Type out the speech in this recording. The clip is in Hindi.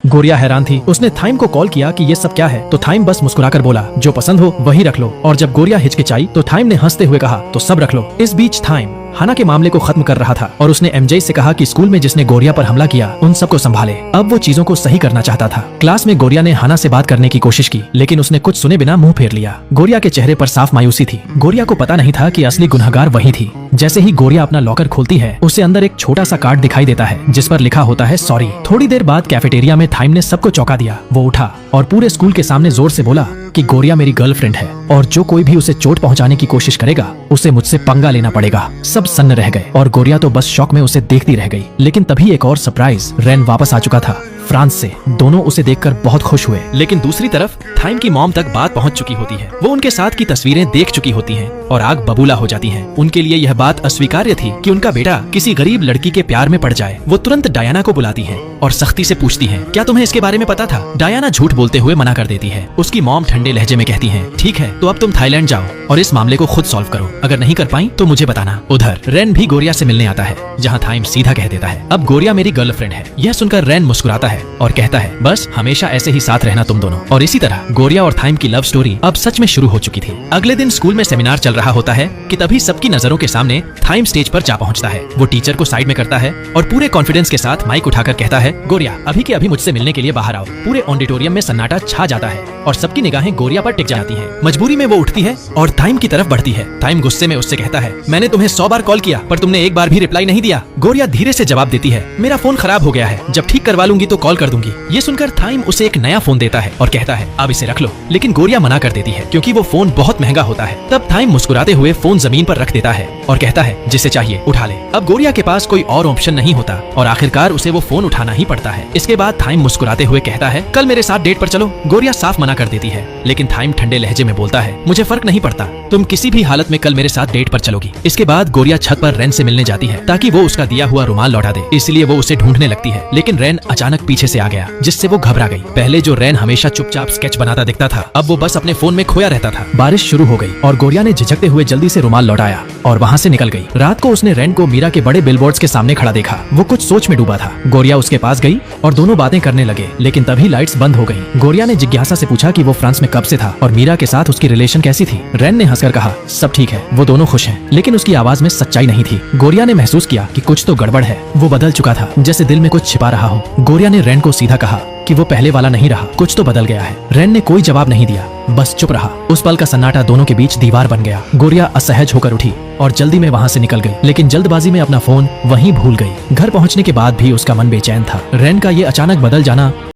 गोरिया हैरान थी। उसने थाइम को कॉल किया कि ये सब क्या है, तो थाइम बस मुस्कुराकर बोला, जो पसंद हो वही रख लो। और जब गोरिया हिचकिचाई तो थाइम ने हंसते हुए कहा, तो सब रख लो। इस बीच थाइम हाना के मामले को खत्म कर रहा था और उसने एमजे से कहा कि स्कूल में जिसने गोरिया पर हमला किया उन सबको संभाले। अब वो चीजों को सही करना चाहता था। क्लास में गोरिया ने हाना से बात करने की कोशिश की, लेकिन उसने कुछ सुने बिना मुंह फेर लिया। गोरिया के चेहरे पर साफ मायूसी थी। गोरिया को पता नहीं था कि असली गुनहगार वही थी। जैसे ही गोरिया अपना लॉकर खोलती है, उसे अंदर एक छोटा सा कार्ड दिखाई देता है जिस पर लिखा होता है सॉरी। थोड़ी देर बाद कैफेटेरिया में थाइम ने सबको चौंका दिया। वो उठा और पूरे स्कूल के सामने जोर से बोला कि गोरिया मेरी गर्लफ्रेंड है और जो कोई भी उसे चोट पहुंचाने की कोशिश करेगा उसे मुझसे पंगा लेना पड़ेगा। सब सन्न रह गए और गोरिया तो बस शौक में उसे देखती रह गई। लेकिन तभी एक और सरप्राइज, रेन वापस आ चुका था फ्रांस से। दोनों उसे देखकर बहुत खुश हुए, लेकिन दूसरी तरफ थाइम की मॉम तक बात पहुंच चुकी होती है। वो उनके साथ की तस्वीरें देख चुकी होती हैं और आग बबूला हो जाती है। उनके लिए यह बात अस्वीकार्य थी कि उनका बेटा किसी गरीब लड़की के प्यार में पड़ जाए। वो तुरंत डायना को बुलाती हैं और सख्ती से पूछती हैं, क्या तुम्हें इसके बारे में पता था? डायना झूठ बोलते हुए मना कर देती है। उसकी मॉम ठंडे लहजे में कहती है, ठीक है, तो अब तुम थाईलैंड जाओ और इस मामले को खुद सॉल्व करो। अगर नहीं कर पाई तो मुझे बताना। उधर रेन भी गोरिया से मिलने आता है, जहाँ थाइम सीधा कह देता है, अब गोरिया मेरी गर्लफ्रेंड है। यह सुनकर रेन मुस्कुराता है और कहता है, बस हमेशा ऐसे ही साथ रहना तुम दोनों। और इसी तरह गोरिया और थाइम की लव स्टोरी अब सच में शुरू हो चुकी थी। अगले दिन स्कूल में सेमिनार चल रहा होता है कि तभी सबकी नजरों के सामने थाइम स्टेज पर जा पहुंचता है। वो टीचर को साइड में करता है और पूरे कॉन्फिडेंस के साथ माइक उठाकर कहता है, गोरिया अभी के अभी मुझसे मिलने के लिए बाहर आओ। पूरे ऑडिटोरियम में सन्नाटा छा जाता है और सबकी निगाहें गोरिया पर टिक जाती हैं। मजबूरी में वो उठती है और थाइम की तरफ बढ़ती है। थाइम गुस्से में उससे कहता है, मैंने तुम्हें 100 बार कॉल किया पर तुमने एक बार भी रिप्लाई नहीं दिया। गोरिया धीरे से जवाब देती है, मेरा फोन खराब हो गया है, जब ठीक करवा लूंगी तो कॉल कर दूंगी। ये सुनकर थाइम उसे एक नया फोन देता है और कहता है, अब इसे रख लो। लेकिन गोरिया मना कर देती है क्योंकि वो फोन बहुत महंगा होता है। तब थाइम मुस्कुराते हुए फोन जमीन पर रख देता है और कहता है, जिसे चाहिए उठा ले। अब गोरिया के पास कोई और ऑप्शन नहीं होता और आखिरकार उसे वो फोन उठाना ही पड़ता है। इसके बाद थाइम मुस्कुराते हुए कहता है, कल मेरे साथ डेट पर चलो। गोरिया साफ मना कर देती है, लेकिन थाइम ठंडे लहजे में बोलता है, मुझे फर्क नहीं पड़ता, तुम किसी भी हालत में कल मेरे साथ डेट पर चलोगी। इसके बाद गोरिया छत पर रेन से मिलने जाती है ताकि वो उसका दिया हुआ रुमाल लौटा दे। इसलिए वो उसे ढूंढने लगती है, लेकिन रेन अचानक पीछे से आ गया जिससे वो घबरा गई। पहले जो रेन हमेशा चुपचाप स्केच बनाता दिखता था, अब वो बस अपने फोन में खोया रहता था। बारिश शुरू हो गई और गोरिया ने झिझकते हुए जल्दी से रुमाल लौटाया और वहाँ से निकल गई। रात को उसने रेन को मीरा के बड़े बिलबोर्ड्स के सामने खड़ा देखा। वो कुछ सोच में डूबा था। गोरिया उसके पास गई और दोनों बातें करने लगे, लेकिन तभी लाइट्स बंद हो गई। गोरिया ने जिज्ञासा से पूछा कि वो फ्रांस में कब से था और मीरा के साथ उसकी रिलेशन कैसी थी। रेन ने हंसकर कहा, सब ठीक है, वो दोनों खुश हैं। लेकिन उसकी आवाज में सच्चाई नहीं थी। गोरिया ने महसूस किया कि कुछ तो गड़बड़ है। वो बदल चुका था, जैसे दिल में कुछ छिपा रहा हो। गोरिया ने रेन को सीधा कहा कि वो पहले वाला नहीं रहा, कुछ तो बदल गया है। रेन ने कोई जवाब नहीं दिया, बस चुप रहा। उस पल का सन्नाटा दोनों के बीच दीवार बन गया। गोरिया असहज होकर उठी और जल्दी में वहाँ से निकल गई, लेकिन जल्दबाजी में अपना फोन वहीं भूल गई। घर पहुँचने के बाद भी उसका मन बेचैन था। रेन का ये अचानक बदल जाना